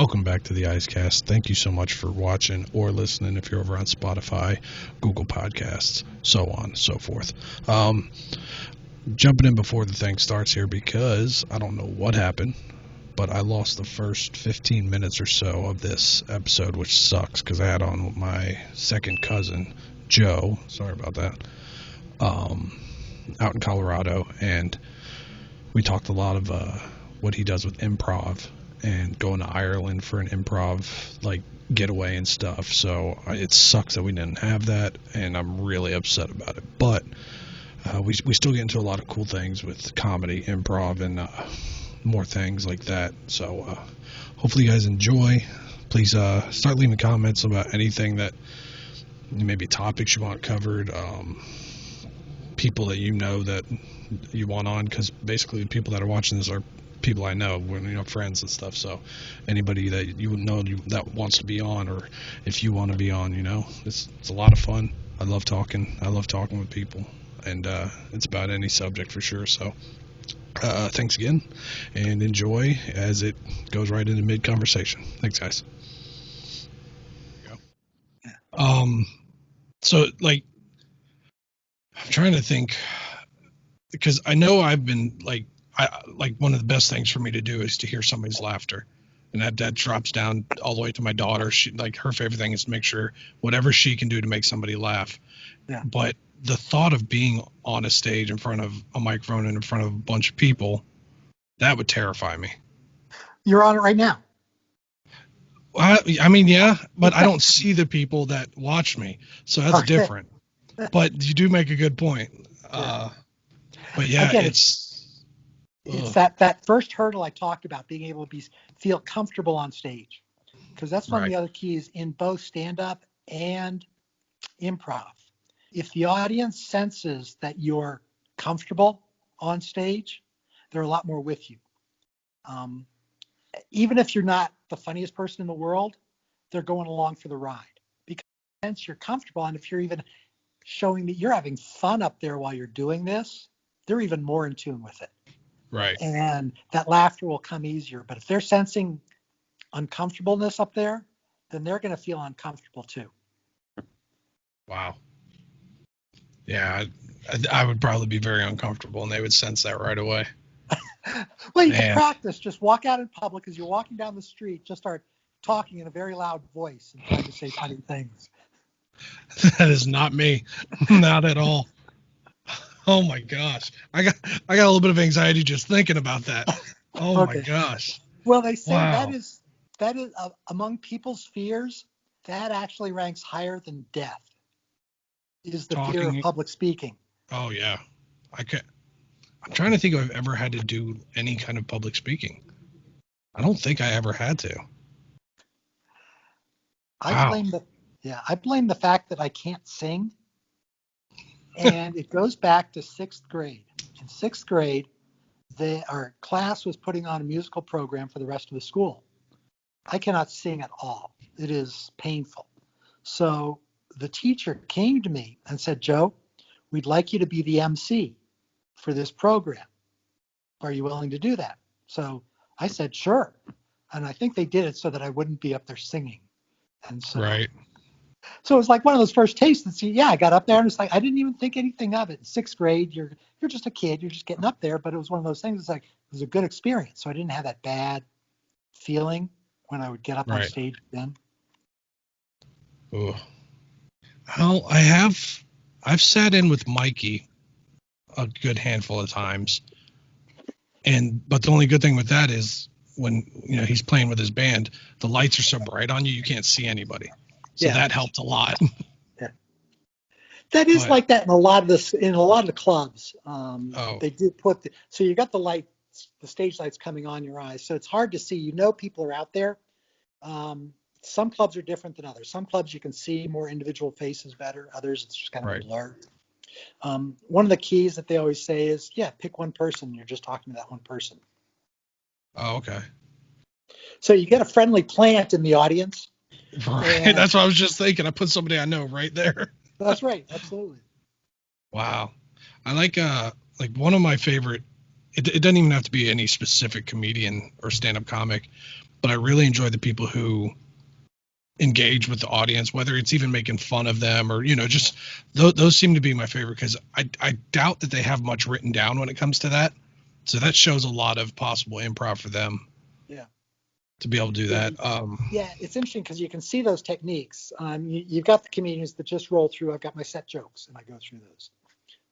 Welcome back to the ICEcast. Thank you so much for watching or listening if you're over on Spotify, Google Podcasts, so on and so forth. Jumping in before the thing starts here because I don't know what happened, but I lost the first 15 minutes or so of this episode, which sucks because I had on my second cousin, Joe, sorry about that, out in Colorado, and we talked a lot of what he does with improv and going to Ireland for an improv like getaway and stuff. So it sucks that we didn't have that, and I'm really upset about it. But we still get into a lot of cool things with comedy, improv, and more things like that. So hopefully you guys enjoy. Please start leaving comments about anything that maybe topics you want covered, people that you know that you want on, because basically the people that are watching this are people I know, friends and stuff. So anybody that you know that wants to be on, or if you want to be on, it's a lot of fun. I love talking with people, and it's about any subject for sure. So thanks again, and enjoy as it goes right into mid conversation. Thanks, guys. There you go. So like, I'm trying to think, because I know I've been like one of the best things for me to do is to hear somebody's laughter, and that drops down all the way to my daughter. She, like, her favorite thing is to make sure whatever she can do to make somebody laugh. Yeah. But the thought of being on a stage in front of a microphone and in front of a bunch of people, that would terrify me. You're on it right now. I mean, yeah, but I don't see the people that watch me, so that's different. But you do make a good point. But yeah, again, it's that first hurdle I talked about, being able to feel comfortable on stage, because that's one of the other keys in both stand-up and improv. If the audience senses that you're comfortable on stage, they're a lot more with you. Even if you're not the funniest person in the world, they're going along for the ride, because since you're comfortable, and if you're even showing that you're having fun up there while you're doing this, they're even more in tune with it. Right. And that laughter will come easier. But if they're sensing uncomfortableness up there, then they're going to feel uncomfortable too. Wow. Yeah, I would probably be very uncomfortable, and they would sense that right away. Well, you can practice. Just walk out in public as you're walking down the street. Just start talking in a very loud voice and try to say funny things. That is not me. Not at all. Oh my gosh. I got a little bit of anxiety just thinking about that. Oh okay. My gosh. Well, they say that is among people's fears, that actually ranks higher than death, is the fear of public speaking. Oh yeah. I'm trying to think if I've ever had to do any kind of public speaking. I don't think I ever had to. I blame the fact that I can't sing. And it goes back to 6th grade. In 6th grade, our class was putting on a musical program for the rest of the school. I cannot sing at all. It is painful. So the teacher came to me and said, "Joe, we'd like you to be the MC for this program. Are you willing to do that?" So I said, "Sure." And I think they did it so that I wouldn't be up there singing. And so, right. So it was like one of those first tastes. And see, I got up there and it's like, I didn't even think anything of it. In 6th grade, you're just a kid. You're just getting up there. But it was one of those things. It's like, it was a good experience. So I didn't have that bad feeling when I would get up on stage then. Oh, well, I've sat in with Mikey a good handful of times. But the only good thing with that is when, he's playing with his band, the lights are so bright on you, you can't see anybody. So that helped a lot. Yeah. That is like that in a lot of the clubs. They do put so you got the stage lights coming on your eyes, so it's hard to see. People are out there. Some clubs are different than others. Some clubs you can see more individual faces better. Others it's just kind of blurred. One of the keys that they always say is, pick one person. You're just talking to that one person. Oh, okay. So you get a friendly plant in the audience. Right. That's what I was just thinking. I put somebody I know right there. That's right. Absolutely. Wow. I like one of my favorite, it doesn't even have to be any specific comedian or stand-up comic, but I really enjoy the people who engage with the audience, whether it's even making fun of them or, just those seem to be my favorite, because I doubt that they have much written down when it comes to that. So that shows a lot of possible improv for them. Yeah. To be able to do Yeah. that. Yeah, it's interesting because you can see those techniques. You've got the comedians that just roll through. I've got my set jokes and I go through those.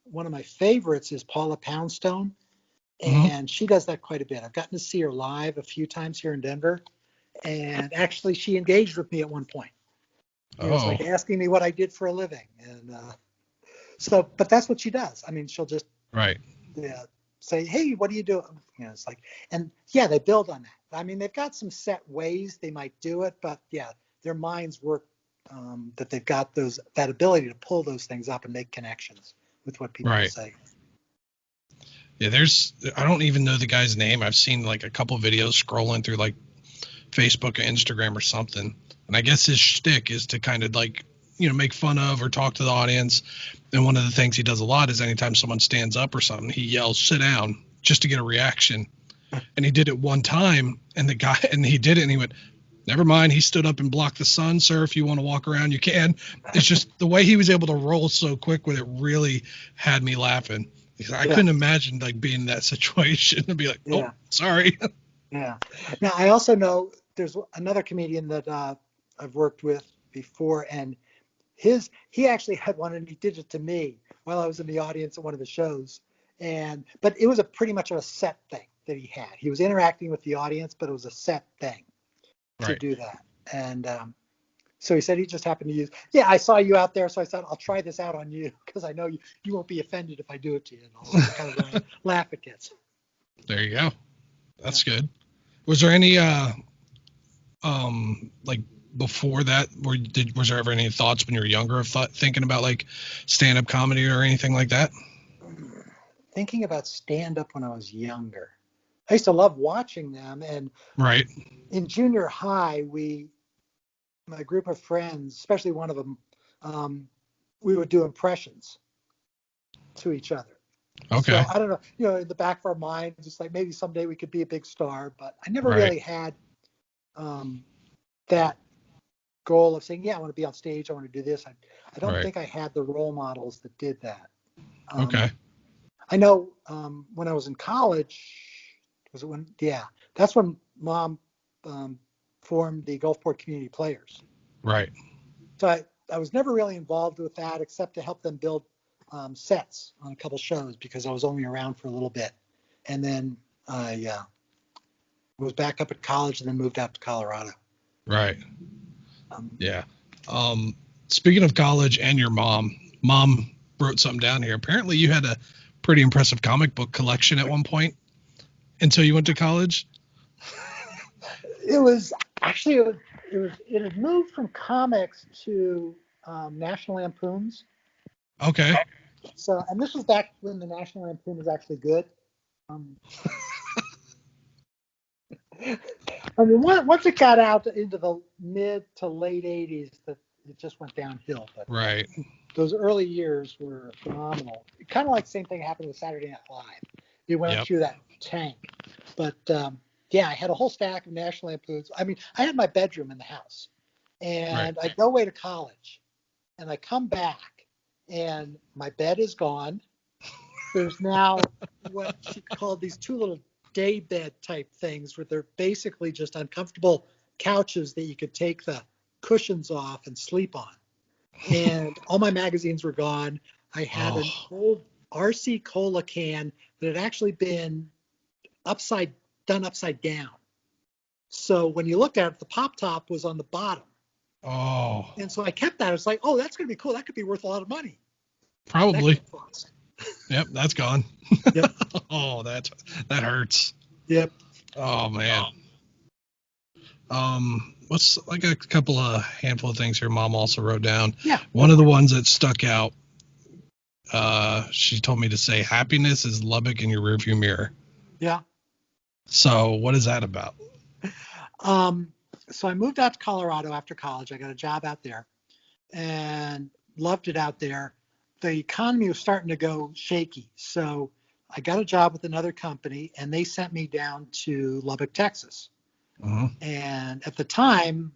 One of my favorites is Paula Poundstone, and she does that quite a bit. I've gotten to see her live a few times here in Denver, and actually she engaged with me at one point. It was like asking me what I did for a living, and but that's what she does. I mean, she'll just right. Say, hey, what do you do? It's like, and yeah, they build on that. I mean, they've got some set ways they might do it, but yeah, their minds work, that they've got that ability to pull those things up and make connections with what people say. Yeah, I don't even know the guy's name. I've seen like a couple videos scrolling through like Facebook or Instagram or something. And I guess his shtick is to kind of like, make fun of or talk to the audience. And one of the things he does a lot is anytime someone stands up or something, he yells, "Sit down," just to get a reaction. And he did it one time, and he did it, and he went, "Never mind." He stood up and blocked the sun. "Sir, if you want to walk around, you can." It's just the way he was able to roll so quick with it really had me laughing. I couldn't imagine like being in that situation and be like, "Oh, sorry." Yeah. Now I also know there's another comedian that I've worked with before, and he actually had one, and he did it to me while I was in the audience at one of the shows. But it was pretty much a set thing that he had. He was interacting with the audience, but it was a set thing to do that. And so he said he just happened to use, I saw you out there, so I said, I'll try this out on you because I know you won't be offended if I do it to you. And I'll kind of laugh at kids. There you go. That's good. Was there any like before that, was there ever any thoughts when you were younger of thinking about like stand-up comedy or anything like that? Thinking about stand-up when I was younger, I used to love watching them. And in junior high, my group of friends, especially one of them, we would do impressions to each other. Okay. So I don't know, in the back of our mind, just like maybe someday we could be a big star, but I never really had that goal of saying, I want to be on stage, I want to do this. I don't think I had the role models that did that. Okay. I know when I was in college, that's when Mom formed the Gulfport Community Players. Right. So I was never really involved with that except to help them build sets on a couple shows because I was only around for a little bit. And then I was back up at college and then moved out to Colorado. Right. Speaking of college and your mom wrote something down here. Apparently you had a pretty impressive comic book collection at one point until you went to college. It was actually, it had moved from comics to National Lampoons. Okay. So, and this was back when the National Lampoon was actually good. I mean, once it got out into the mid to late 80s, that it just went downhill. But those early years were phenomenal. Kind of like the same thing happened with Saturday Night Live. It went through that tank. But I had a whole stack of National Lampoons. I mean, I had my bedroom in the house, and I go away to college, and I come back, and my bed is gone. There's now what she called these two little day bed type things where they're basically just uncomfortable couches that you could take the cushions off and sleep on. And all my magazines were gone. I had an old RC Cola can that had actually been done upside down. So when you looked at it, the pop top was on the bottom. Oh. And so I kept that. I was like, oh, that's going to be cool. That could be worth a lot of money. Probably. Yep, that's gone. Yep. Oh, that hurts. Yep. Oh man. What's like a couple of handful of things here Mom also wrote down. Yeah. One of the ones that stuck out, she told me to say happiness is Lubbock in your rearview mirror. Yeah. So what is that about? So I moved out to Colorado after college. I got a job out there and loved it out there. The economy was starting to go shaky. So I got a job with another company and they sent me down to Lubbock, Texas. Uh-huh. And at the time,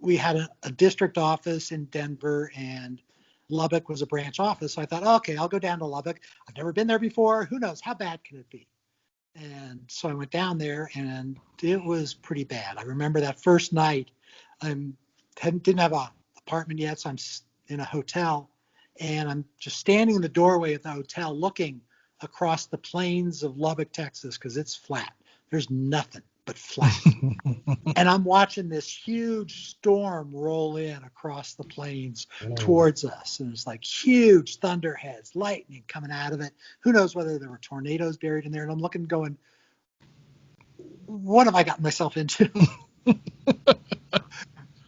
we had a district office in Denver, and Lubbock was a branch office. So I thought, okay, I'll go down to Lubbock. I've never been there before. Who knows? How bad can it be? And so I went down there, and it was pretty bad. I remember that first night, didn't have an apartment yet, so I'm in a hotel, and I'm just standing in the doorway of the hotel looking across the plains of Lubbock, Texas, because it's flat. There's nothing but flat. And I'm watching this huge storm roll in across the plains towards us. And it's like huge thunderheads, lightning coming out of it. Who knows whether there were tornadoes buried in there. And I'm looking, going, what have I gotten myself into?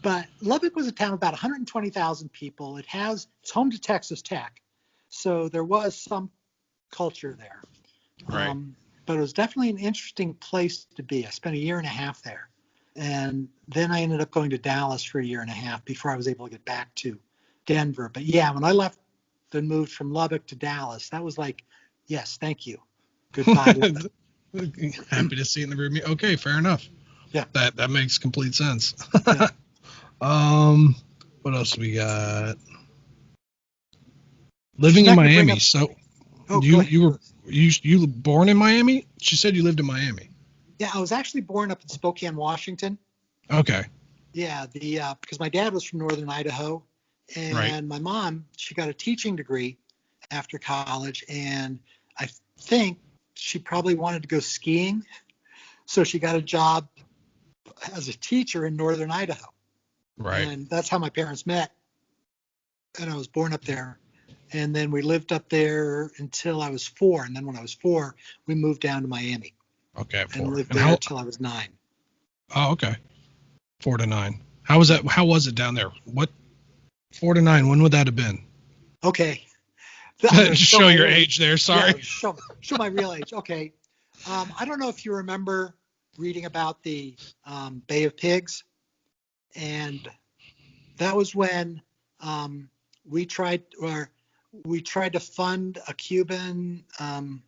But Lubbock was a town of about 120,000 people. It's home to Texas Tech. So there was some culture there. Right. But it was definitely an interesting place to be. I spent a year and a half there. And then I ended up going to Dallas for a year and a half before I was able to get back to Denver. But yeah, when I left and moved from Lubbock to Dallas, that was like, yes, thank you. Goodbye. Happy to see you in the rear view. Okay, fair enough. Yeah. That makes complete sense. Yeah. What else we got? Living in Miami. So you were born in Miami? She said you lived in Miami. Yeah, I was actually born up in Spokane, Washington. Okay. Yeah, because my dad was from northern Idaho, and my mom, she got a teaching degree after college, and I think she probably wanted to go skiing, so she got a job as a teacher in northern Idaho. Right. And that's how my parents met, and I was born up there. And then we lived up there until I was 4, and then when I was 4, we moved down to Miami. Okay, 4. And lived there until I was 9. Oh, okay. 4 to 9. How was that? How was it down there? What? 4 to 9. When would that have been? Okay. Just show your age there. Sorry. Yeah, show my real age. Okay. I don't know if you remember reading about the Bay of Pigs, and that was when we tried to fund a Cuban an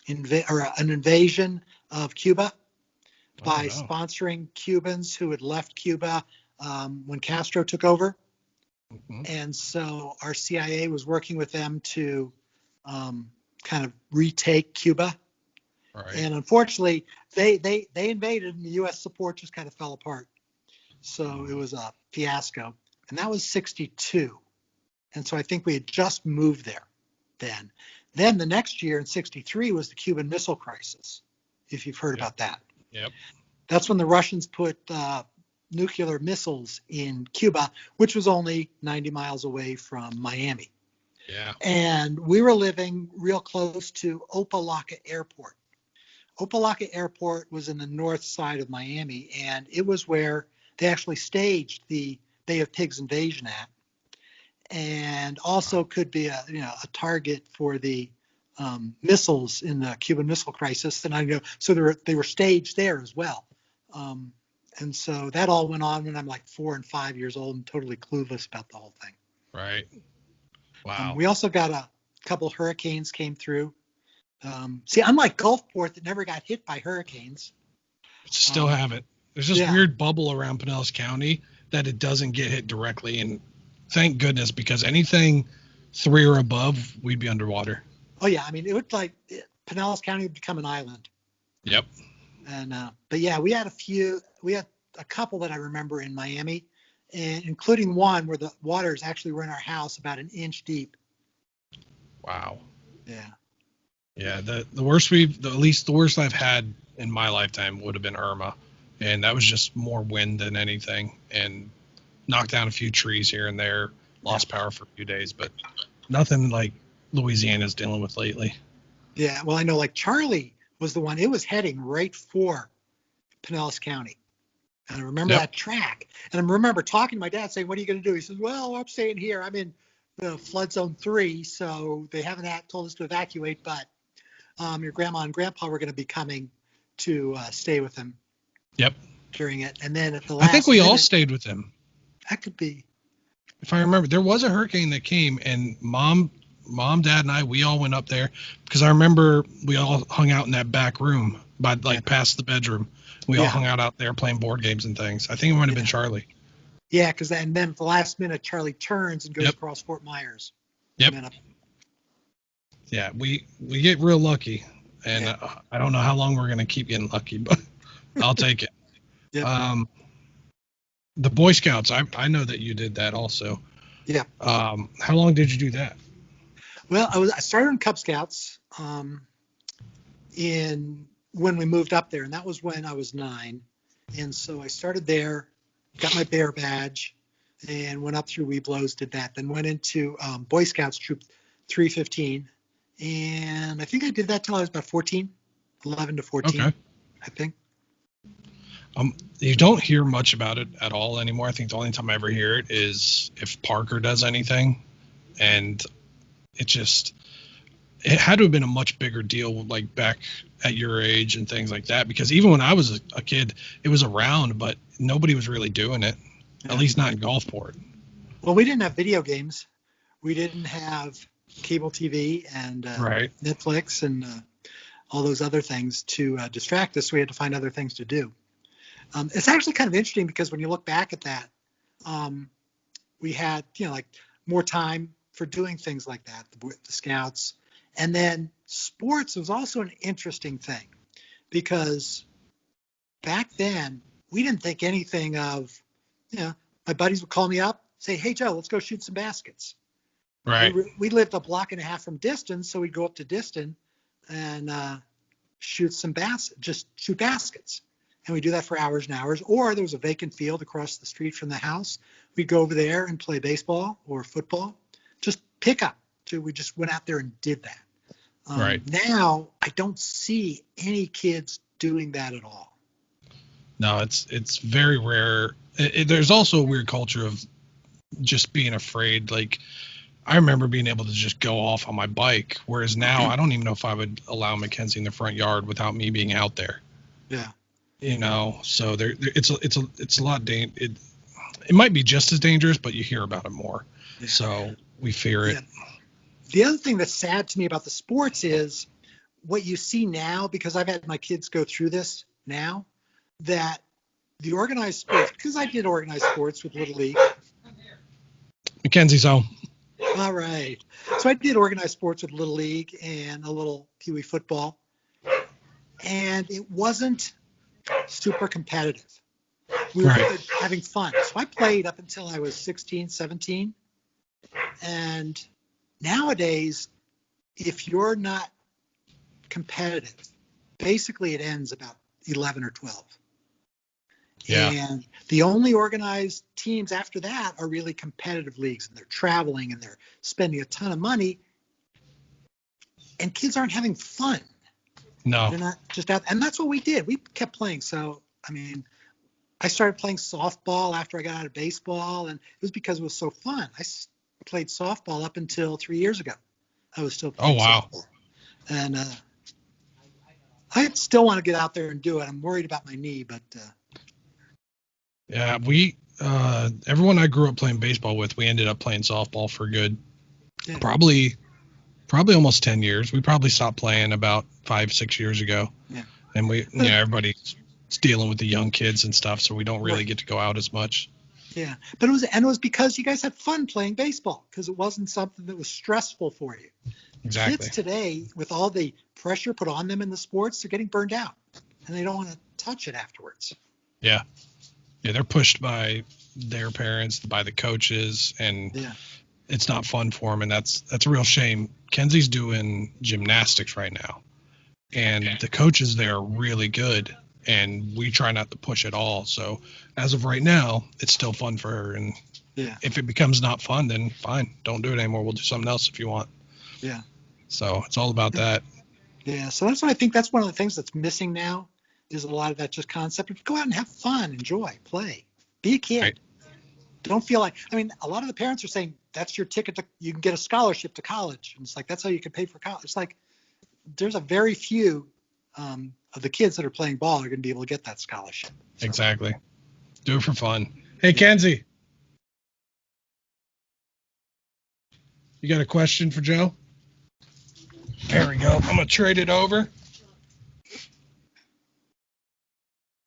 invasion of Cuba by sponsoring Cubans who had left Cuba when Castro took over. Mm-hmm. And so our CIA was working with them to kind of retake Cuba. Right. And unfortunately, they invaded, and the U.S. support just kind of fell apart. So it was a fiasco. And that was 1962. And so I think we had just moved there then. Then the next year in 1963 was the Cuban Missile Crisis, if you've heard about that. Yep. That's when the Russians put nuclear missiles in Cuba, which was only 90 miles away from Miami. Yeah. And we were living real close to Opa-locka Airport. Opa-locka Airport was in the north side of Miami, and it was where they actually staged the Bay of Pigs invasion at, and also could be a target for the missiles in the Cuban Missile Crisis. And so they were staged there as well. And so that all went on when I'm like 4 and 5 years old and totally clueless about the whole thing. Right. Wow. We also got a couple hurricanes came through. See, unlike Gulfport that never got hit by hurricanes. Still have it. There's this weird bubble around Pinellas County that it doesn't get hit directly. And thank goodness, because anything 3 or above, we'd be underwater. Oh, yeah. I mean, it would Pinellas County would become an island. Yep. And but yeah, we had a couple that I remember in Miami, and including one where the waters actually were in our house about an inch deep. Wow. Yeah. Yeah. The worst I've had in my lifetime would have been Irma, and that was just more wind than anything, and knocked down a few trees here and there, lost power for a few days, but nothing like Louisiana's dealing with lately. Yeah. Well, I know like Charlie was the one, it was heading right for Pinellas County. And I remember that track. And I remember talking to my dad saying, what are you going to do? He says, well, I'm staying here. I'm in the flood zone 3, so they haven't told us to evacuate, but your grandma and grandpa were going to be coming to stay with him. Yep. During it. And then at the last I think we all stayed with him. That could be. If I remember, there was a hurricane that came, and Mom, Dad, and we all went up there, because I remember we all hung out in that back room by past the bedroom, We all hung out there playing board games and things. I think it might have been Charlie. Yeah, because then at the last minute, Charlie turns and goes across Fort Myers. Yep. Yeah, we get real lucky, and I don't know how long we're going to keep getting lucky, but I'll take it. Yep. The Boy Scouts, I know that you did that also. Yeah. How long did you do that? Well, I started in Cub Scouts when we moved up there, and that was when I was 9. And so I started there, got my bear badge, and went up through Weeblos, did that. Then went into Boy Scouts Troop 315, and I think I did that till I was about 14, 11 to 14, okay. I think. You don't hear much about it at all anymore. I think the only time I ever hear it is if Parker does anything, and it had to have been a much bigger deal like back at your age and things like that, because even when I was a kid, it was around, but nobody was really doing it, at least not in Gulfport. Well, we didn't have video games. We didn't have cable TV and Netflix and all those other things to distract us. So we had to find other things to do. It's actually kind of interesting because when you look back at that, we had, like more time for doing things like that, the Scouts. And then sports was also an interesting thing because back then we didn't think anything of, my buddies would call me up, say, hey, Joe, let's go shoot some baskets. Right. We lived a block and a half from Diston, so we'd go up to Diston and shoot baskets. And we do that for hours and hours. Or there was a vacant field across the street from the house. We'd go over there and play baseball or football. Just pick up. We just went out there and did that. Right. Now, I don't see any kids doing that at all. No, it's very rare. There's also a weird culture of just being afraid. Like, I remember being able to just go off on my bike, whereas now I don't even know if I would allow Mackenzie in the front yard without me being out there. Yeah. So it's a lot. It might be just as dangerous, but you hear about it more. Yeah. So we fear it. The other thing that's sad to me about the sports is what you see now, because I've had my kids go through this now, that the organized sports, because I did organized sports with Little League. Mackenzie's home. All right. So I did organized sports with Little League and a little Pee Wee football. And it wasn't super competitive. We were having fun. So I played up until I was 16, 17. And nowadays, if you're not competitive, basically it ends about 11 or 12. Yeah. And the only organized teams after that are really competitive leagues, and they're traveling and they're spending a ton of money, and kids aren't having fun. No. They're not just out. And that's what we did. We kept playing. So, I started playing softball after I got out of baseball, and it was because it was so fun. I played softball up until 3 years ago. I was still playing softball. And I still want to get out there and do it. I'm worried about my knee, but yeah, everyone I grew up playing baseball with, we ended up playing softball for good. Yeah. Probably almost 10 years. We probably stopped playing about 5-6 years ago. Yeah. And everybody's dealing with the young kids and stuff, so we don't really get to go out as much. Yeah, but it was because you guys had fun playing baseball, because it wasn't something that was stressful for you. Exactly. Kids today, with all the pressure put on them in the sports, they're getting burned out, and they don't want to touch it afterwards. Yeah. Yeah, they're pushed by their parents, by the coaches, and it's not fun for them, and that's a real shame. Kenzie's doing gymnastics right now, and the coaches there are really good, and we try not to push at all. So as of right now, it's still fun for her, and if it becomes not fun, then fine, don't do it anymore. We'll do something else if you want. Yeah. So it's all about that. Yeah, so that's what I think. That's one of the things that's missing now, is a lot of that just concept of go out and have fun, enjoy, play, be a kid. Right. Don't feel like, a lot of the parents are saying that's your ticket to, you can get a scholarship to college. And it's like, that's how you can pay for college. It's like, there's a very few of the kids that are playing ball are going to be able to get that scholarship. So. Exactly. Do it for fun. Hey, Kenzie. You got a question for Joe? There we go. I'm going to trade it over.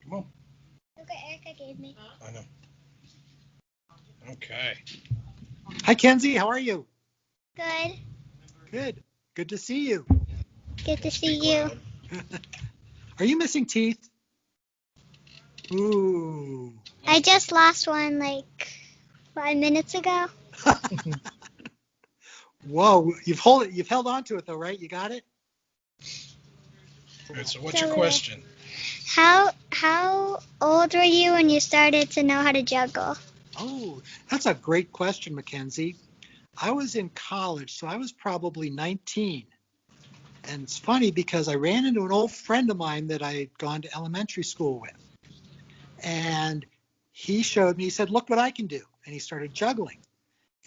Come gave me. I know. Okay. Hi, Kenzie. How are you? Good. Good. Good to see you. Good to see you. Are you missing teeth? Ooh. I just lost one like 5 minutes ago. Whoa. You've held on to it though, right? You got it? All right, so what's your question? How old were you when you started to know how to juggle? Oh, that's a great question, Mackenzie. I was in college, so I was probably 19. And it's funny because I ran into an old friend of mine that I had gone to elementary school with. And he showed me, he said, look what I can do. And he started juggling.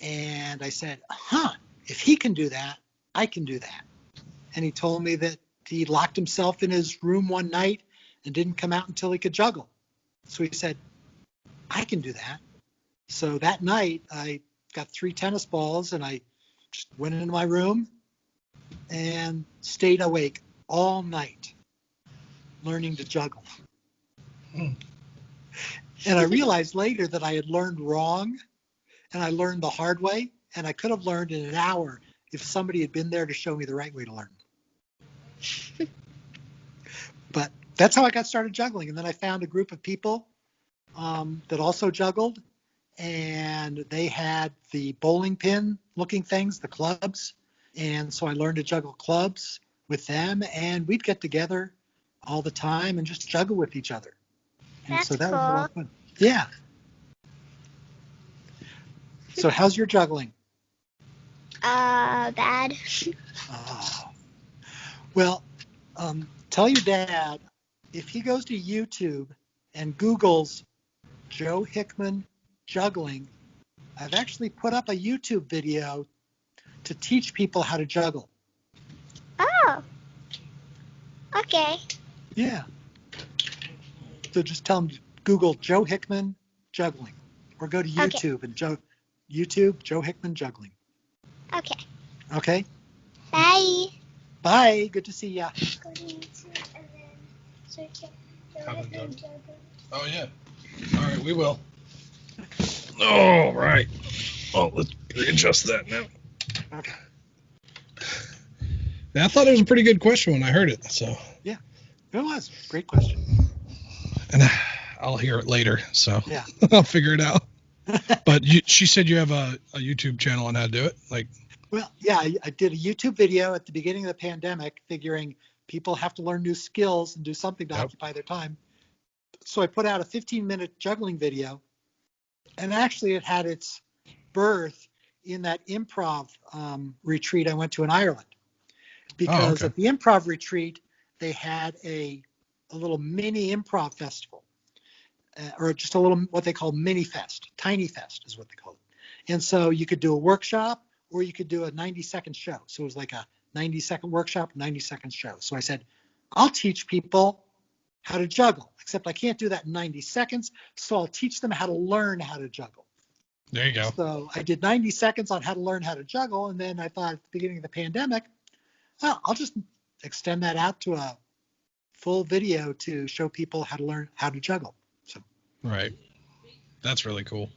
And I said, if he can do that, I can do that. And he told me that he locked himself in his room one night and didn't come out until he could juggle. So he said, I can do that. So that night I got 3 tennis balls and I just went into my room and stayed awake all night learning to juggle. And I realized later that I had learned wrong and I learned the hard way, and I could have learned in an hour if somebody had been there to show me the right way to learn. But that's how I got started juggling. And then I found a group of people that also juggled, and they had the bowling pin looking things, the clubs. And so I learned to juggle clubs with them, and we'd get together all the time and just juggle with each other. And That's so that cool. was a lot of fun. Yeah. So how's your juggling? Bad. Oh. Well, tell your dad if he goes to YouTube and Googles Joe Hickman juggling, I've actually put up a YouTube video to teach people how to juggle. Oh. Okay. Yeah. So just tell him to Google Joe Hickman juggling, or go to YouTube and YouTube Joe Hickman juggling. Okay. Okay. Bye. Bye. Good to see ya. Go to YouTube and then search it. Oh, yeah. All right, we will. All right. Oh, let's readjust that now. Okay. Now, I thought it was a pretty good question when I heard it. So. Yeah, it was. Great question. And I'll hear it later, so yeah. I'll figure it out. But she said you have a YouTube channel on how to do it? Well, yeah, I did a YouTube video at the beginning of the pandemic, figuring people have to learn new skills and do something to occupy their time. So I put out a 15-minute juggling video, and actually it had its birth in that improv retreat I went to in Ireland. Because at the improv retreat, they had a little mini improv festival, or just a little, what they call mini fest, tiny fest is what they call it. And so you could do a workshop, or you could do a 90-second show. So it was like a 90-second workshop, 90-second show. So I said, I'll teach people how to juggle, except I can't do that in 90 seconds. So I'll teach them how to learn how to juggle. There you go. So I did 90 seconds on how to learn how to juggle. And then I thought at the beginning of the pandemic, well, I'll just extend that out to a full video to show people how to learn how to juggle. So. Right. That's really cool.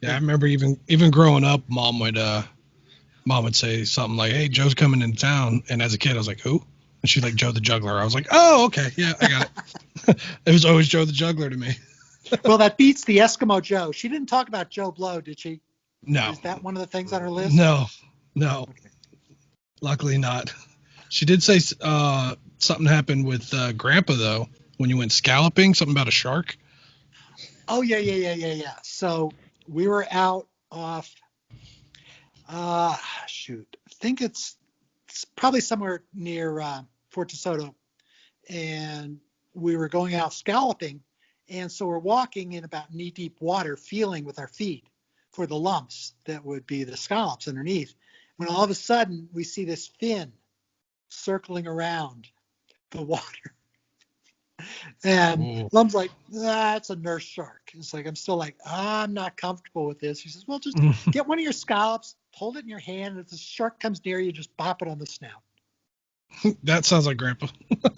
Yeah, I remember even growing up, Mom would say something like, "Hey, Joe's coming into town," and as a kid, I was like, "Who?" And she's like, "Joe the Juggler." I was like, "Oh, okay, yeah, I got it." It was always Joe the Juggler to me. Well, that beats the Eskimo Joe. She didn't talk about Joe Blow, did she? No. Is that one of the things on her list? No. Okay. Luckily not. She did say something happened with Grandpa though when you went scalloping. Something about a shark. Oh yeah. So we were out off. I think it's probably somewhere near Fort DeSoto, and we were going out scalloping, and so we're walking in about knee-deep water, feeling with our feet for the lumps that would be the scallops underneath. When all of a sudden we see this fin circling around the water. And Lum's like, that's a nurse shark. It's like, I'm still like, I'm not comfortable with this. He says, well, just get one of your scallops, hold it in your hand, and if the shark comes near you, just bop it on the snout. That sounds like Grandpa.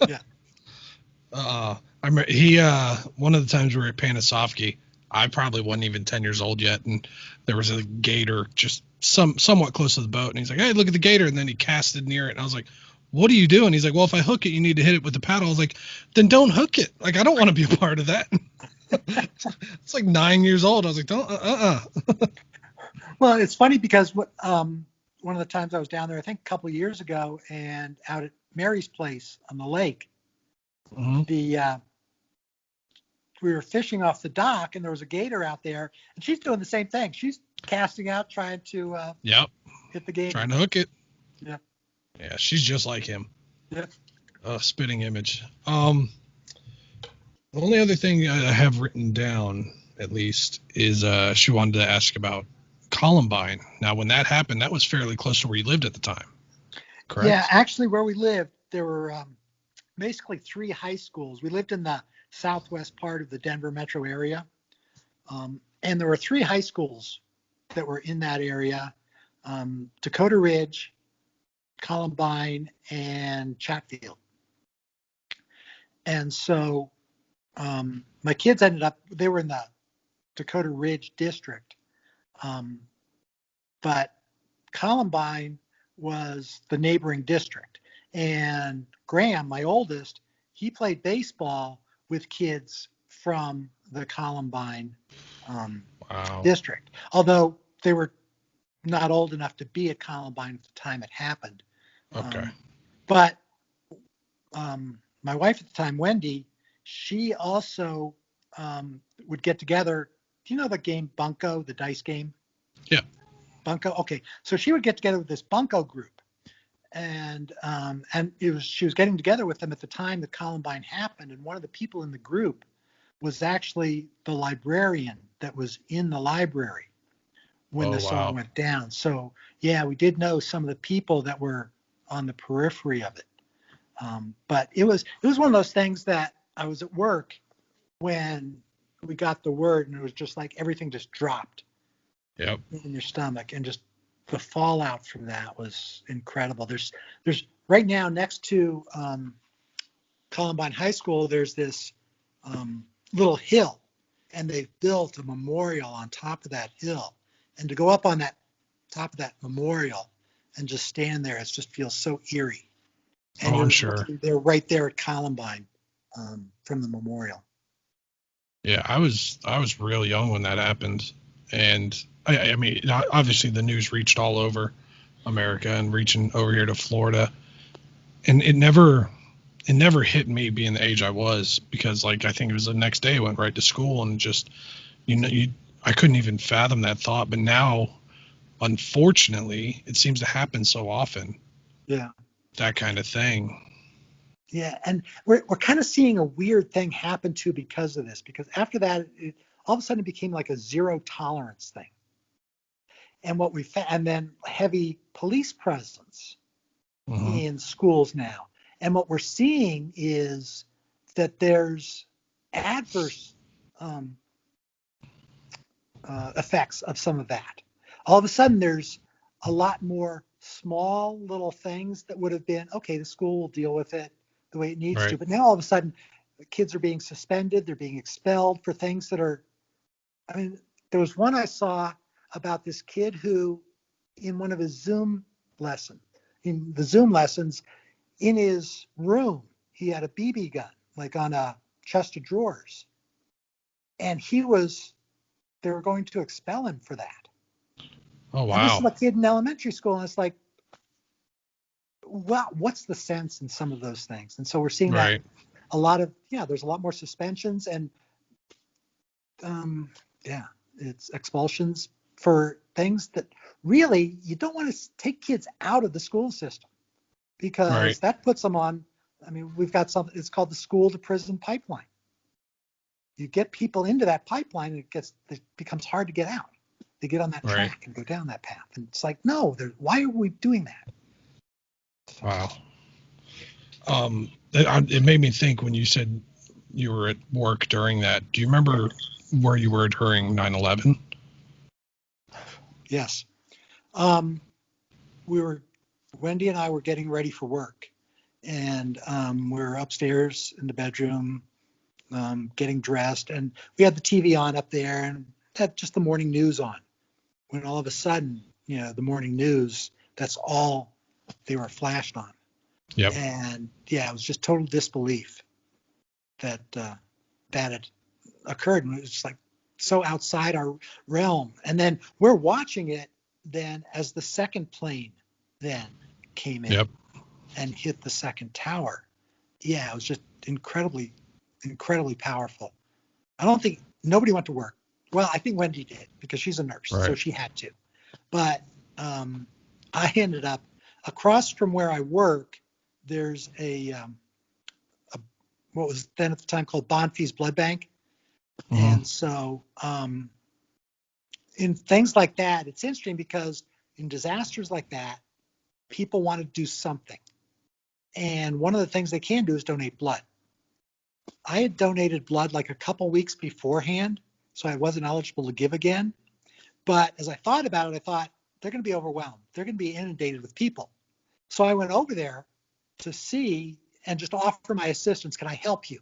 Yeah. I remember one of the times we were at Panisofsky, I probably wasn't even 10 years old yet, and there was a gator just somewhat close to the boat, and he's like, "Hey, look at the gator!" And then he casted near it, and I was like, "What are you doing?" He's like, "Well, if I hook it, you need to hit it with the paddle." I was like, "Then don't hook it. Like, I don't want to be a part of that." It's like 9 years old. I was like, "Don't, Well, it's funny because one of the times I was down there, I think a couple of years ago, and out at Mary's place on the lake, Mm-hmm. We were fishing off the dock, and there was a gator out there, and she's doing the same thing. She's casting out, trying to Yep, hit the gator. trying to hook it." Yeah. Yeah, she's just like him. Yeah. Spitting image. The only other thing I have written down, at least, is she wanted to ask about Columbine. Now, when that happened, that was fairly close to where you lived at the time, correct? Yeah, actually, where we lived, there were basically 3 high schools. We lived in the southwest part of the Denver metro area, and there were 3 high schools that were in that area: Dakota Ridge, Columbine, and Chatfield. And so my kids they were in the Dakota Ridge district, but Columbine was the neighboring district. And Graham, my oldest, he played baseball with kids from the Columbine Wow. district, although they were not old enough to be at Columbine at the time it happened. Okay. But my wife at the time, Wendy, she also would get together. Do you know the game Bunko, the dice game? Yeah. Bunko. Okay, so she would get together with this Bunko group, and she was getting together with them at the time that Columbine happened. And one of the people in the group was actually the librarian that was in the library when this all went down. So yeah, we did know some of the people that were on the periphery of it. But it was one of those things that I was at work when we got the word, and it was just like everything just dropped. Yep. In your stomach, and just the fallout from that was incredible. There's right now next to Columbine High School, there's this little hill, and they've built a memorial on top of that hill. And to go up on that top of that memorial and just stand there, it just feels so eerie. And I'm sure they're right there at Columbine from the memorial. Yeah, I was real young when that happened, and I mean, obviously the news reached all over America and reaching over here to Florida, and it never hit me being the age I was, because like I think it was the next day I went right to school, and just I couldn't even fathom that thought. But now, unfortunately, it seems to happen so often. Yeah. That kind of thing. Yeah, and we're kind of seeing a weird thing happen too because of this. Because after that, all of a sudden it became like a zero tolerance thing, and and then heavy police presence in schools now. And what we're seeing is that there's adverse effects of some of that. All of a sudden, there's a lot more small little things that would have been, okay, the school will deal with it the way it needs to. But now all of a sudden, the kids are being suspended. They're being expelled for things that are, I mean, there was one I saw about this kid who, in one of his Zoom lessons, in his room, he had a BB gun, like on a chest of drawers. And they were going to expel him for that. Oh, wow. And this is a kid in elementary school, and it's like, well, what's the sense in some of those things? And so we're seeing that there's a lot more suspensions, and it's expulsions for things that really you don't want to take kids out of the school system, because that puts them on. I mean, we've got something, it's called the school to prison pipeline. You get people into that pipeline, and it becomes hard to get out. They get on that track and go down that path. And it's like, no, why are we doing that? Wow. It made me think when you said you were at work during that. Do you remember where you were during 9/11? Yes. Wendy and I were getting ready for work, and we were upstairs in the bedroom, getting dressed, and we had the TV on up there, and had just the morning news on. When all of a sudden, the morning news, that's all they were flashed on. Yep. And yeah, it was just total disbelief that that had occurred, and it was just like so outside our realm. And then we're watching it then as the second plane then came in Yep. and hit the second tower. Yeah, it was just incredibly powerful. I don't think nobody went to work. Well, I think Wendy did because she's a nurse, so Right. she had to. But I ended up across from where I work. There's a what was then at the time called Bonfils Blood Bank, Mhm. and so in things like that, it's interesting because in disasters like that, people want to do something, and one of the things they can do is donate blood. I had donated blood like a couple weeks beforehand, so I wasn't eligible to give again. But as I thought about it, I thought they're going to be overwhelmed. They're going to be inundated with people. So I went over there to see and just offer my assistance. Can I help you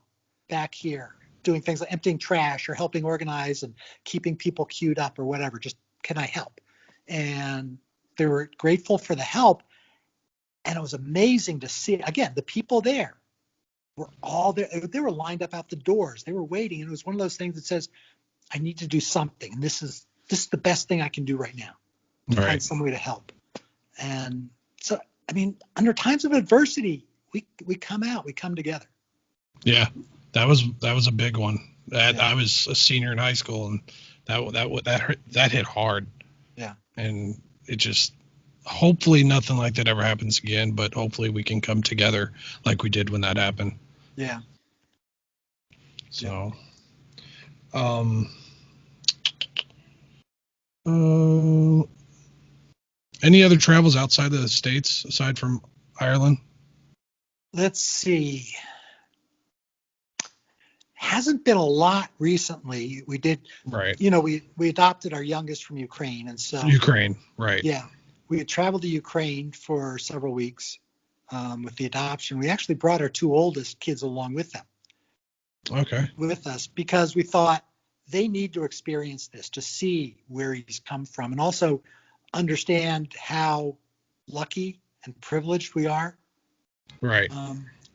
back here doing things like emptying trash or helping organize and keeping people queued up or whatever? Just can I help? And they were grateful for the help. And it was amazing to see, again, the people there were all there. They were lined up out the doors. They were waiting. And it was one of those things that says, I need to do something. And this is the best thing I can do right now to Right. find some way to help. And so, I mean, under times of adversity, we come out, we come together. Yeah, that was a big one. That Yeah. I was a senior in high school, and that hit hard. Yeah. And it just, hopefully nothing like that ever happens again, but hopefully we can come together like we did when that happened. Yeah. So, uh, any other travels outside the States aside from Ireland? Let's see. Hasn't been a lot recently. We did, Right. we adopted our youngest from Ukraine. And so, Ukraine. Right. yeah, we had traveled to Ukraine for several weeks with the adoption. We actually brought our two oldest kids along with them. Okay. With us because we thought they need to experience this to see where he's come from and also understand how lucky and privileged we are Right.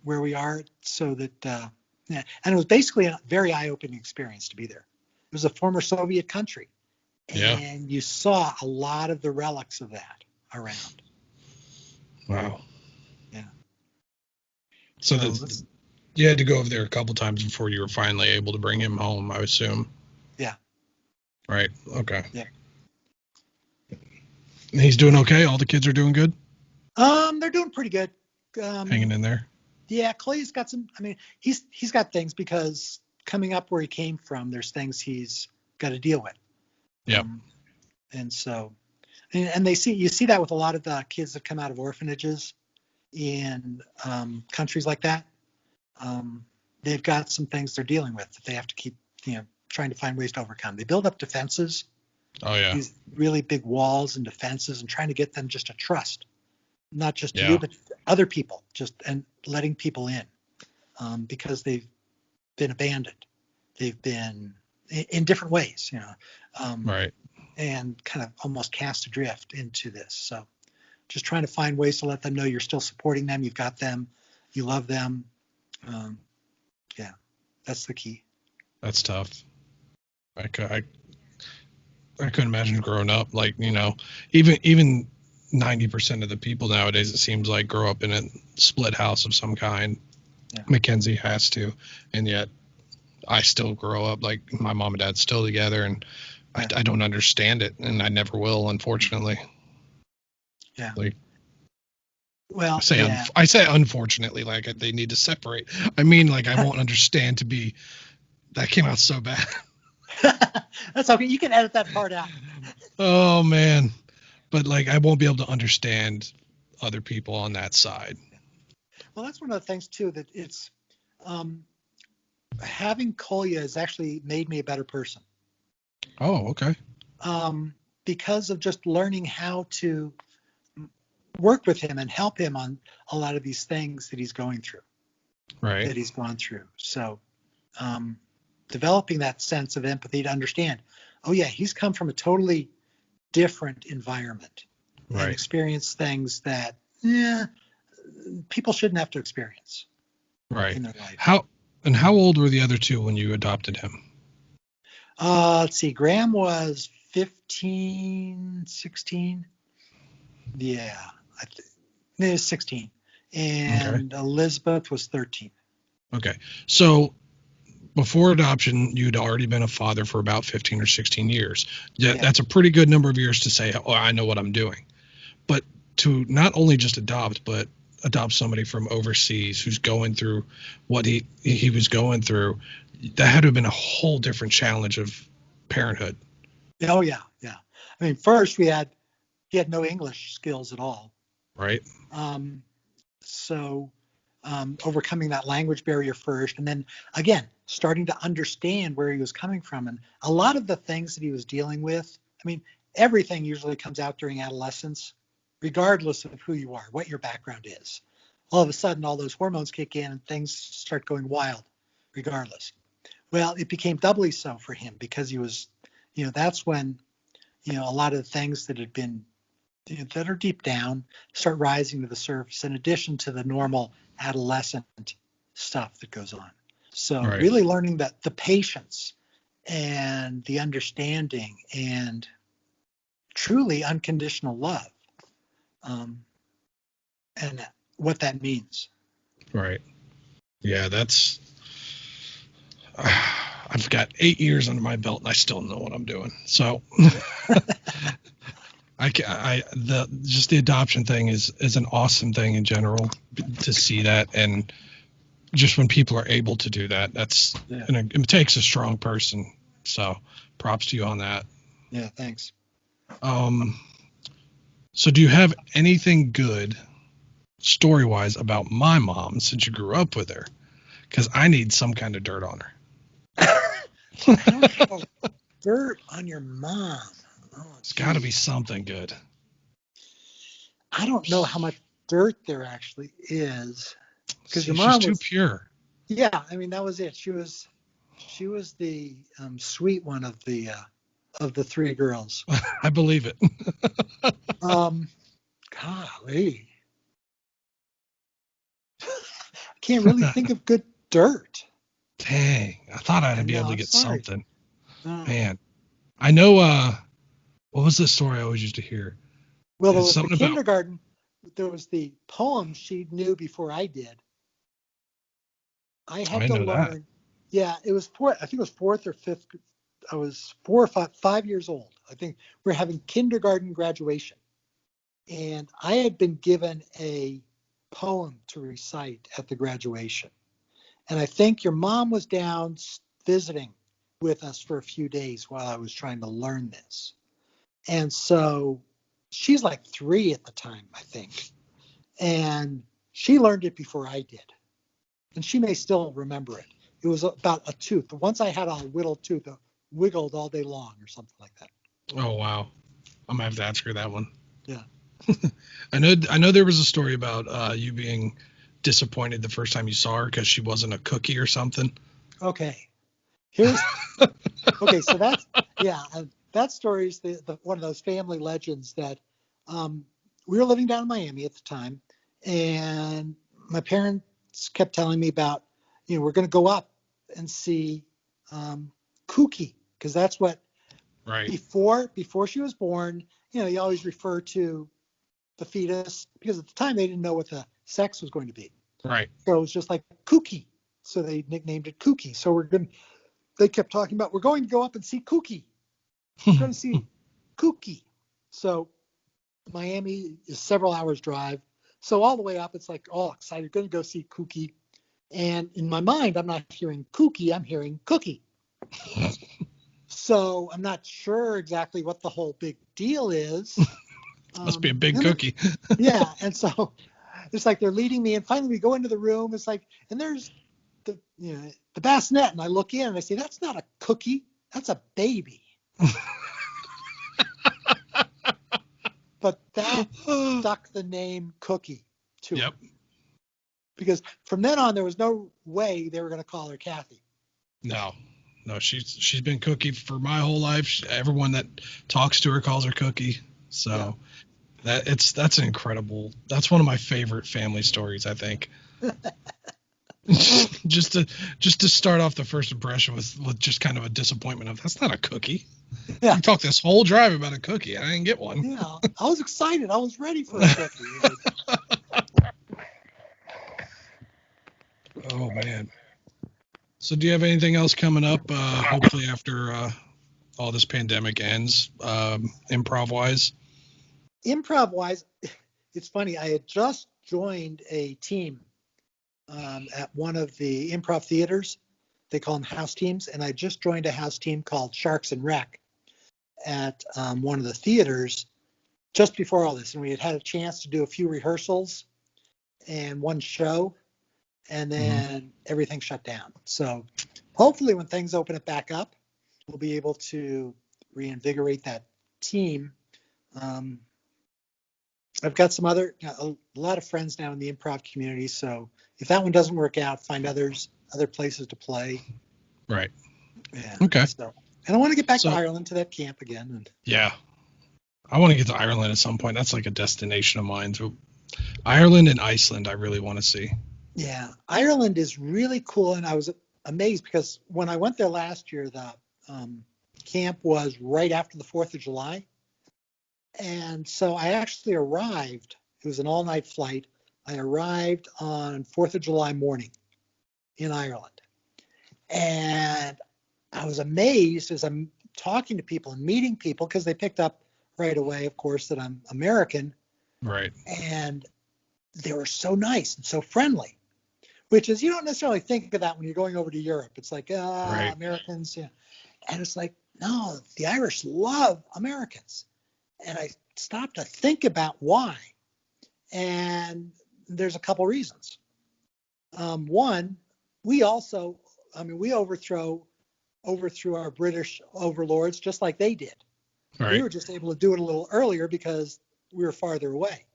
where we are, so that yeah. And it was basically a very eye-opening experience to be there. It was a former Soviet country, Yeah. and you saw a lot of the relics of that around. Wow. Yeah. So So you had to go over there a couple times before you were finally able to bring him home, I assume. Yeah. Right. Okay. Yeah. And he's doing okay? All the kids are doing good? They're doing pretty good. Hanging in there? Yeah, Clay's got some. I mean, he's got things because coming up where he came from, there's things he's got to deal with. Yep. And so, and you see that with a lot of the kids that come out of orphanages in countries like that. They've got some things they're dealing with that they have to keep, trying to find ways to overcome. They build up defenses, Oh, yeah. these really big walls and defenses, and trying to get them just to trust, not just to Yeah. you, but other people, and letting people in, because they've been abandoned. They've been in different ways, Right. and kind of almost cast adrift into this. So just trying to find ways to let them know you're still supporting them. You've got them. You love them. Yeah, that's the key. That's tough. I couldn't imagine growing up, like, even 90% of the people nowadays, it seems like, grow up in a split house of some kind. Yeah. Mackenzie has to, and yet I still grow up like my mom and dad's still together, and Yeah. I don't understand it, and I never will, unfortunately. Yeah. Like, Well, I say unfortunately, like they need to separate. I mean, like, I won't understand to be. That came out so bad. that's okay. You can edit that part out. Oh man, but like I won't be able to understand other people on that side. Well, that's one of the things too, that it's having Kolya has actually made me a better person. Oh, okay. Because of just learning how to work with him and help him on a lot of these things that he's going through. Right. That he's gone through. So developing that sense of empathy to understand, oh yeah, he's come from a totally different environment and Right. experienced things that people shouldn't have to experience Right. in their life. How old were the other two when you adopted him? Let's see, Graham was 15, 16. Yeah, it was 16. Okay. And Elizabeth was 13. Okay. So before adoption, you'd already been a father for about 15 or 16 years. Yeah, Yeah. that's a pretty good number of years to say, oh, I know what I'm doing. But to not only just adopt, but adopt somebody from overseas who's going through what he was going through, that had to have been a whole different challenge of parenthood. Oh yeah, yeah. I mean, first he had no English skills at all. Right. So overcoming that language barrier first, and then again starting to understand where he was coming from, and a lot of the things that he was dealing with. I mean, everything usually comes out during adolescence, regardless of who you are, what your background is. All of a sudden, all those hormones kick in and things start going wild, regardless. Well, it became doubly so for him because he was, that's when, a lot of the things that had been that are deep down start rising to the surface in addition to the normal adolescent stuff that goes on. So Right. really learning that the patience and the understanding and truly unconditional love, and what that means. Right. Yeah, I've got 8 years under my belt and I still know what I'm doing. So the adoption thing is an awesome thing in general to see that. And just when people are able to do that, it takes a strong person. So props to you on that. Yeah. Thanks. So do you have anything good story-wise about my mom since you grew up with her? Because I need some kind of dirt on her. I don't have dirt on your mom. It's got to be something good. I don't know how much dirt there actually is, because your she's mom too was pure. Yeah, I mean that was it. She was the sweet one of the three girls. I believe it. Golly, I can't really think of good dirt. Dang, I thought I'd be No, able to I'm get sorry. something. No. Man, I know. What was the story I always used to hear? Well, It's the something about. kindergarten, there was the poem she knew before I did. I had I to know that. learn. Yeah, it was I think it was fourth or fifth. I was 4 or 5 years old. I think we're having kindergarten graduation. And I had been given a poem to recite at the graduation. And I think your mom was down visiting with us for a few days while I was trying to learn this. And so she's like 3 at the time, I think. And she learned it before I did. And she may still remember it. It was about a tooth. Once I had a whittled tooth, it wiggled all day long or something like that. Oh wow, I'm gonna have to ask her that one. Yeah. I know there was a story about you being disappointed the first time you saw her because she wasn't a cookie or something. Okay. So that's, yeah, that story is the one of those family legends that we were living down in Miami at the time, and my parents kept telling me about, we're going to go up and see Cookie, because that's what, Right. before she was born, you always refer to the fetus, because at the time they didn't know what the sex was going to be. Right. So it was just like Cookie. So they nicknamed it Cookie. So they kept talking about, we're going to go up and see Cookie. We're going to see Cookie. So Miami is several hours drive. So all the way up, it's like all excited, going to go see Cookie. And in my mind, I'm not hearing Cookie, I'm hearing Cookie. So I'm not sure exactly what the whole big deal is. Must be a big cookie. Yeah. And so it's like they're leading me, and finally we go into the room. It's like, and there's the bassinet, and I look in and I say, that's not a cookie, that's a baby. But that stuck the name Cookie to Yep. her. Because from then on, there was no way they were going to call her Kathy. No, no, she's been Cookie for my whole life. Everyone that talks to her calls her Cookie. So that's an incredible. That's one of my favorite family stories, I think. just to start off the first impression with just kind of a disappointment of that's not a cookie. Yeah. You talked this whole drive about a cookie. I didn't get one. Yeah, I was excited. I was ready for a cookie. Oh man. So do you have anything else coming up? Hopefully after all this pandemic ends, improv wise. Improv wise, it's funny. I had just joined a team at one of the improv theaters. They call them house teams, and I just joined a house team called Sharks and Wreck at one of the theaters just before all this, and we had a chance to do a few rehearsals and one show, and then everything shut down. So hopefully when things open it back up, we'll be able to reinvigorate that team. I've got a lot of friends now in the improv community. So if that one doesn't work out, find other places to play. Right. Yeah. Okay. So, and I want to get back to Ireland to that camp again. And yeah, I want to get to Ireland at some point. That's like a destination of mine. So Ireland and Iceland, I really want to see. Yeah, Ireland is really cool, and I was amazed because when I went there last year, the camp was right after the 4th of July. And so I actually arrived, it was an all-night flight. I arrived on 4th of July morning in Ireland. And I was amazed as I'm talking to people and meeting people because they picked up right away, of course, that I'm American. Right. And they were so nice and so friendly, which is, you don't necessarily think of that when you're going over to Europe. It's like, right. Americans. Yeah. And it's like, no, the Irish love Americans. And I stopped to think about why. And there's a couple reasons. One, we overthrew our British overlords just like they did. Right. We were just able to do it a little earlier because we were farther away.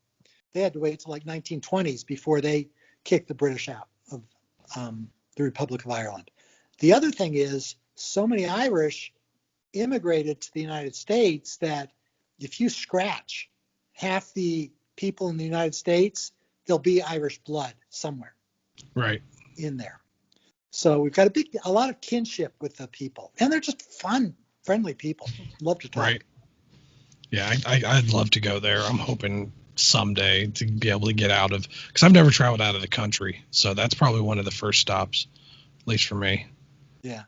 They had to wait till like 1920s before they kicked the British out of the Republic of Ireland. The other thing is, so many Irish immigrated to the United States that if you scratch half the people in the United States, there'll be Irish blood somewhere. Right. In there. So we've got a lot of kinship with the people, and they're just fun, friendly people. Love to talk. Right. Yeah, I'd love to go there. I'm hoping someday to be able to get out of, because I've never traveled out of the country, so that's probably one of the first stops, at least for me. Yeah.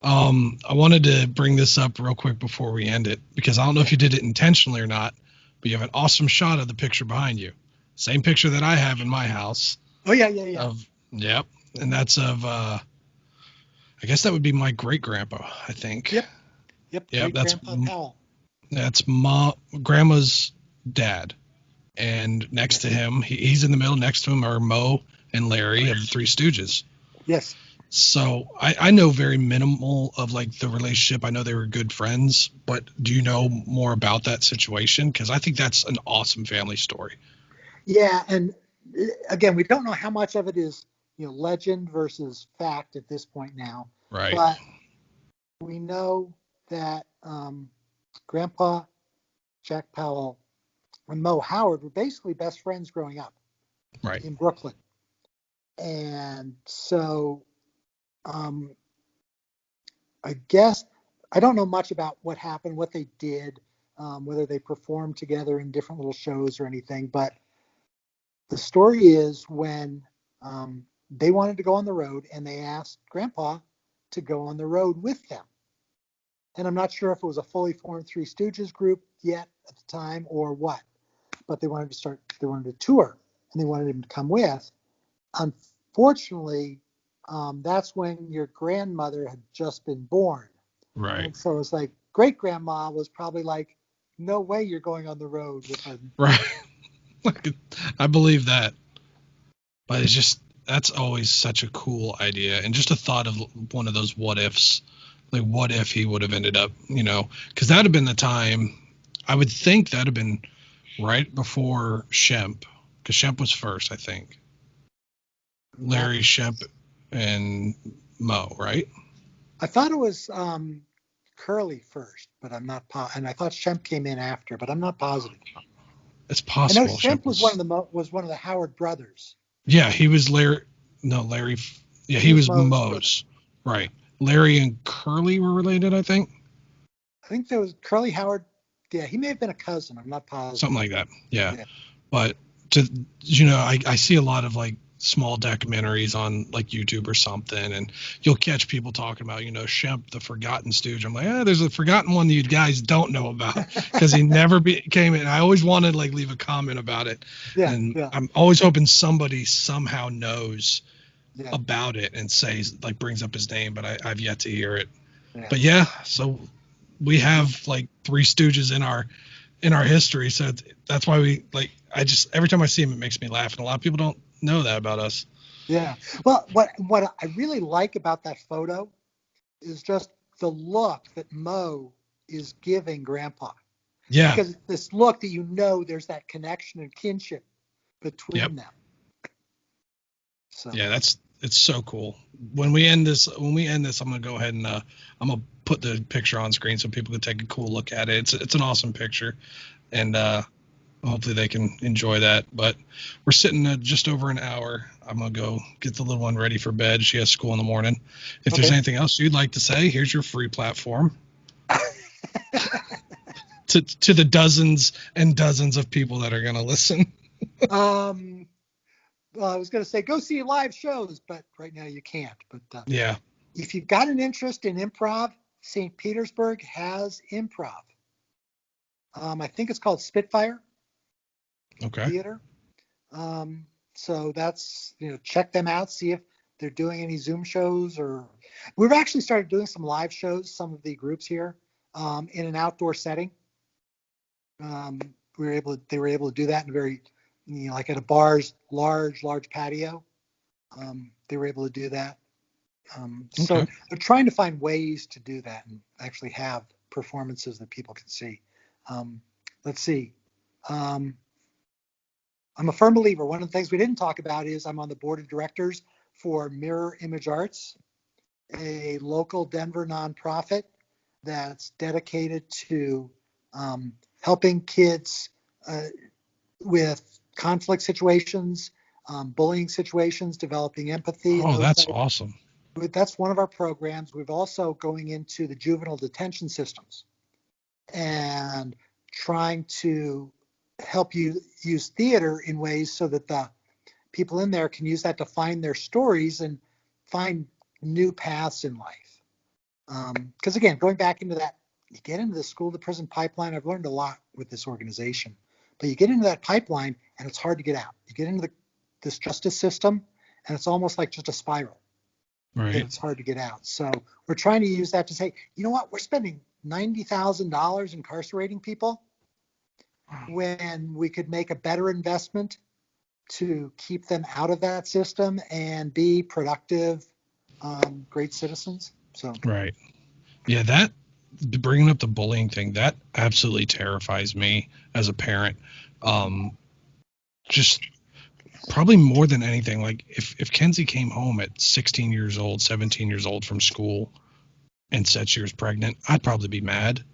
I wanted to bring this up real quick before we end it, because I don't know if you did it intentionally or not, but you have an awesome shot of the picture behind you. Same picture that I have in my house. Oh, yeah. Yep. And that's of, I guess that would be my great-grandpa, I think. Yep. That's Grandpa Powell. That's grandma's dad. And next to him, he's in the middle. Next to him are Mo and Larry of the Three Stooges. Yes. So I know very minimal of like the relationship. I know they were good friends, but do you know more about that situation? Because I think that's an awesome family story. Yeah, and again, we don't know how much of it is, legend versus fact at this point now. Right. But we know that Grandpa Jack Powell and Mo Howard were basically best friends growing up. Right. In Brooklyn. And so I guess I don't know much about what happened, what they did, whether they performed together in different little shows or anything. But the story is when they wanted to go on the road and they asked Grandpa to go on the road with them. And I'm not sure if it was a fully formed Three Stooges group yet at the time or what, but they wanted to tour and they wanted him to come with. Unfortunately, that's when your grandmother had just been born. Right. And so it's like great grandma was probably like, no way you're going on the road with him. Right. I believe that. But it's just, that's always such a cool idea. And just a thought of one of those what ifs, like what if he would have ended up, because that would have been the time, I would think that would have been right before Shemp, because Shemp was first, I think. Larry, Shemp, and Mo, right? I thought it was Curly first, but I'm not and I thought Shemp came in after, but I'm not positive. It's I know possible. Shemp was one of the Howard brothers. Yeah, he was Larry. No, Larry. Yeah, he was Moe's. Right. Larry and Curly were related, I think. I think there was Curly Howard. Yeah, he may have been a cousin. I'm not positive. Something like that. Yeah. But I see a lot of like small documentaries on like YouTube or something, and you'll catch people talking about, Shemp, the forgotten Stooge. I'm like, there's a forgotten one that you guys don't know about because he never came in. I always wanted to like leave a comment about it. I'm always hoping somebody somehow knows about it and brings up his name, but I've yet to hear it. But so we have like 3 Stooges in our history, so that's why we like. Every time I see him, it makes me laugh, and a lot of people don't know that about us. Yeah. Well, what I really like about that photo is just the look that Moe is giving Grandpa. Yeah. Because it's this look that there's that connection and kinship between them. So. Yeah, it's so cool. When we end this, I'm gonna go ahead and I'm gonna put the picture on screen so people can take a cool look at it. It's an awesome picture, and hopefully they can enjoy that. But we're sitting at just over an hour. I'm gonna go get the little one ready for bed. She has school in the morning. If there's anything else you'd like to say, here's your free platform. to the dozens and dozens of people that are gonna listen. Well, I was going to say go see live shows, but right now you can't. But if you've got an interest in improv, St. Petersburg has improv. I think it's called Spitfire Theater. So that's, check them out, see if they're doing any Zoom shows, or we've actually started doing some live shows, some of the groups here, in an outdoor setting. They were able to do that in a very, like at a bar's large patio. They were able to do that. So they're trying to find ways to do that and actually have performances that people can see. Let's see. I'm a firm believer. One of the things we didn't talk about is I'm on the board of directors for Mirror Image Arts, a local Denver nonprofit that's dedicated to helping kids with conflict situations, bullying situations, developing empathy. Oh, that's awesome. That's one of our programs. We've also going into the juvenile detention systems and trying to help you use theater in ways so that the people in there can use that to find their stories and find new paths in life. Because again, going back into that, you get into the school to prison pipeline. I've learned a lot with this organization, but you get into that pipeline and it's hard to get out. You get into this justice system and it's almost like just a spiral. Right. And it's hard to get out. So we're trying to use that to say, you know what, we're spending $90,000 incarcerating people when we could make a better investment to keep them out of that system and be productive, great citizens. So right. Yeah, that bringing up the bullying thing, that absolutely terrifies me as a parent. Just probably more than anything, like if Kenzie came home at 16 years old, 17 years old from school and said she was pregnant, I'd probably be mad.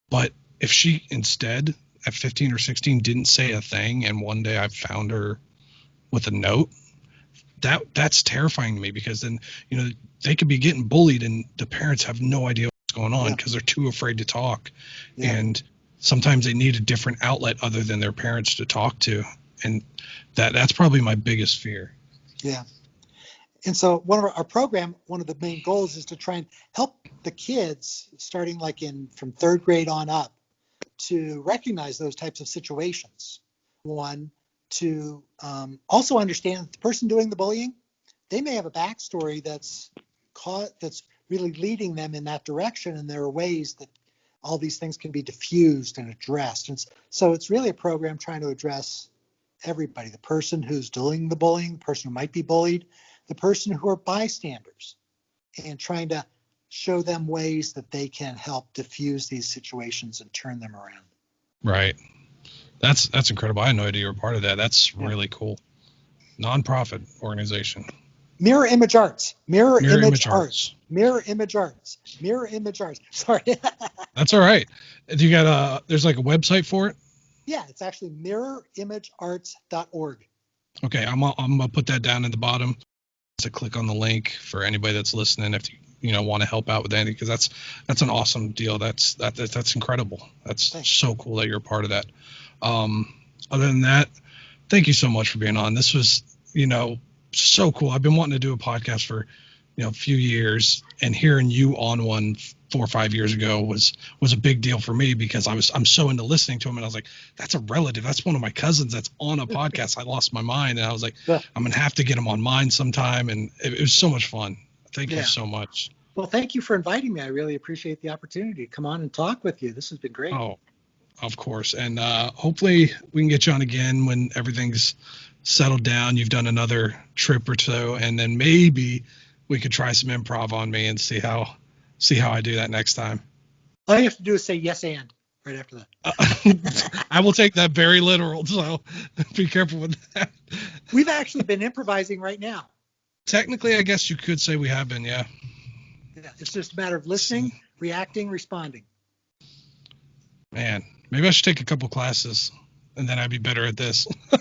But if she instead at 15 or 16 didn't say a thing and one day I found her with a note, that's terrifying to me, because then, they could be getting bullied and the parents have no idea what's going on because they're too afraid to talk. And sometimes they need a different outlet other than their parents to talk to. And that's probably my biggest fear. Yeah. And so one of our program, one of the main goals is to try and help the kids starting like from 3rd grade on up to recognize those types of situations. One, to also understand that the person doing the bullying, they may have a backstory that's really leading them in that direction. And there are ways that all these things can be diffused and addressed. And so it's really a program trying to address everybody, the person who's doing the bullying, the person who might be bullied, the person who are bystanders, and trying to show them ways that they can help diffuse these situations and turn them around. Right. That's incredible. I had no idea you were part of that. That's really cool. Nonprofit organization. Mirror Image Arts. Mirror Mirror Image Image Arts. Arts. Mirror Image Arts. Mirror Image Arts. Sorry. That's all right. Do you got there's like a website for it? Yeah, it's actually mirrorimagearts.org. Okay, I'm gonna put that down in the bottom. To click on the link for anybody that's listening if you want to help out with anything, because that's an awesome deal. That's incredible. That's Thanks. so cool that you're a part of that. Other than that, thank you so much for being on. This was so cool. I've been wanting to do a podcast for a few years, and hearing you on one 4 or 5 years ago was a big deal for me, because I'm so into listening to him, and I was like, that's a relative, that's one of my cousins that's on a podcast. I lost my mind, and I was like, Yeah. I'm gonna have to get him on mine sometime, and it was so much fun. Thank you so much. Well, thank you for inviting me. I really appreciate the opportunity to come on and talk with you. This has been great. Oh, of course. And hopefully we can get you on again when everything's settled down, you've done another trip or two, and then maybe we could try some improv on me and see how I do that next time. All you have to do is say yes and right after that. I will take that very literal, so be careful with that. We've actually been improvising right now. Technically, I guess you could say we have been, yeah. Yeah, it's just a matter of listening, reacting, responding. Man, maybe I should take a couple classes, and then I'd be better at this. Yeah.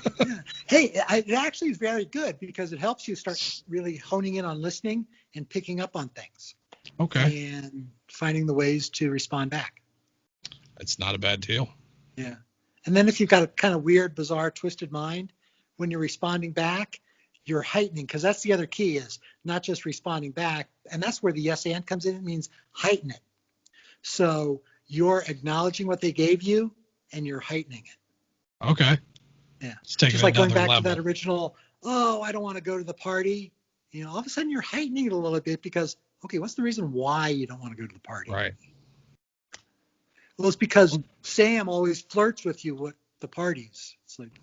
Hey, it actually is very good, because it helps you start really honing in on listening and picking up on things. Okay. And finding the ways to respond back. It's not a bad deal. Yeah. And then if you've got a kind of weird, bizarre, twisted mind, when you're responding back, you're heightening, because that's the other key, is not just responding back. And that's where the yes and comes in. It means heighten it. So you're acknowledging what they gave you, and you're heightening it. Okay. Yeah. Just like going back to that original, oh, I don't want to go to the party. All of a sudden you're heightening it a little bit, because, okay, what's the reason why you don't want to go to the party? Right. Well, it's because Sam always flirts with you at the parties. It's like,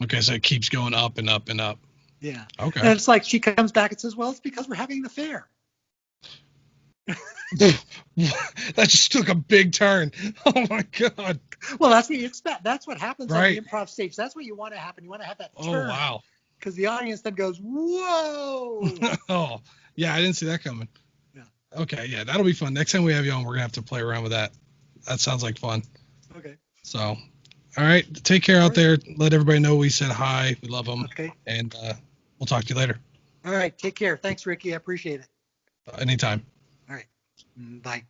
okay, so it keeps going up and up and up. Yeah. Okay. And it's like she comes back and says, well, it's because we're having an affair. That just took a big turn. Oh my God. Well, that's what you expect. That's what happens on Right. the improv stage. That's what you want to happen. You want to have that Oh, turn. wow. Because the audience then goes, whoa. Oh, yeah, I didn't see that coming. Yeah. Okay, yeah, that'll be fun. Next time we have you on, we're going to have to play around with that. That sounds like fun. Okay. So, all right, take care out there. Let everybody know we said hi. We love them. Okay. And we'll talk to you later. All right. Take care. Thanks, Ricky. I appreciate it. Anytime. All right. Bye.